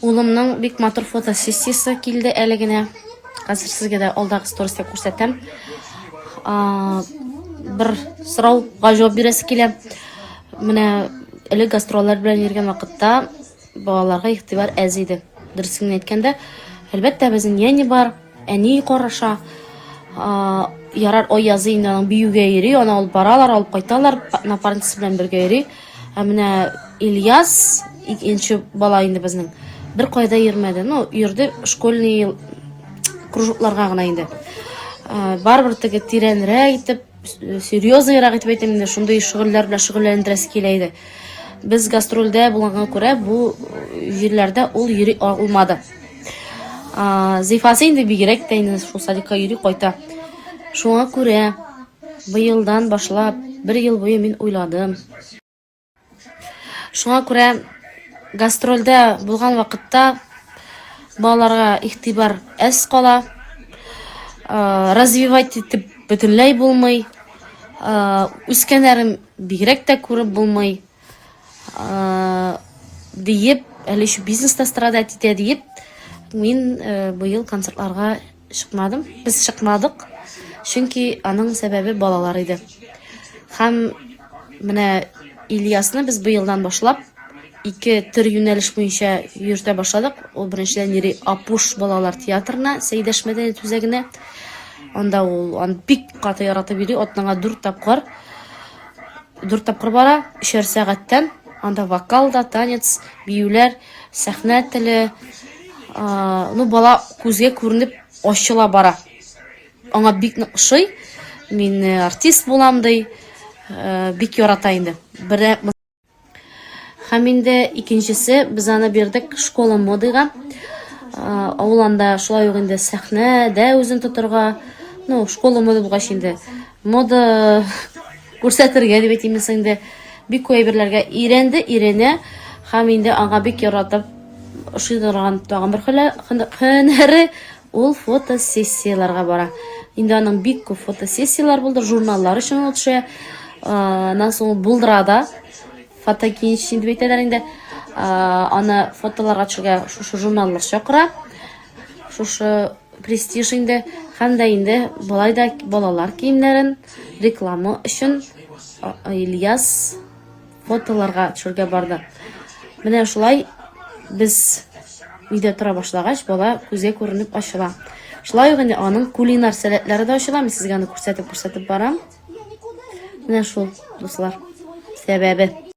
Улымның бик матур фотосессиясы килде әле генә. Хәзер сезгә дә алдагы сторисда күрсәтәм. Бер сорауга җавап бирәсе килә. Менә элек гастрольләр белән йөргән вакытта балаларга игътибар әз иде. Дөресен әйткәндә, әлбәттә безнең няня бар, әни караша. Ярар ой язы инде аның биюгә йөри, аны алып баралар, алып кайталар, напарницы белән бергә йөри. Менә Ильяс, икенче бала инде безнең, бер кайда йөрмәде. Йөрде школьный кружокларга гына инде. Барбер теге тирәнрәк итеп, серьезныйрак итеп әйтәм инде, шундый шөгыльләр белән шөгыльләндерәсе килә иде. Без гастрольдә булганга күрә бу җирләрдә ул йөри алмады. Зифасы инде бигрәк тә инде шул садикка йөри кайта. Шуңа күрә быелдан башлап бер ел буе мин уйладым. Шуңа күрә гастрольдә булган вакытта балаларга игътибар әз кала. Развивать итеп бөтенләй булмый. Үскәннәрен бигрәк тә күреп булмый. Диеп, әле шу бизнеста страдать итә диеп, мин быел концертларга чыкмадым. Без чыкмадык. Чөнки аның сәбәбе балалар иде. Һәм менә Ильясны без быелдан башлап ике төр юнәлеш буенча йөртә башладык. Ул беренчедән йөри Апуш балалар театрына, Сәйдәш мәдәният үзәгенә. Анда ул бик каты яратып йөри, атнага 4 тапкыр бара, 3 сәгатьтән. Анда вокал да, танец, биюләр, сәхнә теле. Бала күзгә күренеп ачыла бара. Аңа бик ошый. Мин артист булам ди. Бик ярата инде. Һәм инде икенчесе, без аны бирдек школа модыга. Авылында шулай ук инде сәхнәдә үзен тотырга, школа мода булгач инде мода күрсәтергә дип әйтим инде. Бик күп әйберләргә өйрәнә, һәм инде аңа бик яратып ошыйдырган тагын бер һөнәре ул фотосессияларга бара. Инде аның бик күп фотосессиялар булды, журналлар өчен төшә. Аннан соң булдырада фотогенич дип әйтәләр инде. Аны фотоларга төшәргә шушы журналлар чакыра. Шушы престиж инде, һәм дә инде болай да балалар киемнәрен реклама өчен Ильяс фотоларга төшәргә барды. Менә шулай без өйдә тора башлагач, бала күзгә күренеп ачыла. Шулай ук инде аның кулинар сәләтләре дә ачыла. Мин сезгә аны күрсәтеп барам. Менә шул, дуслар, сәбәбе.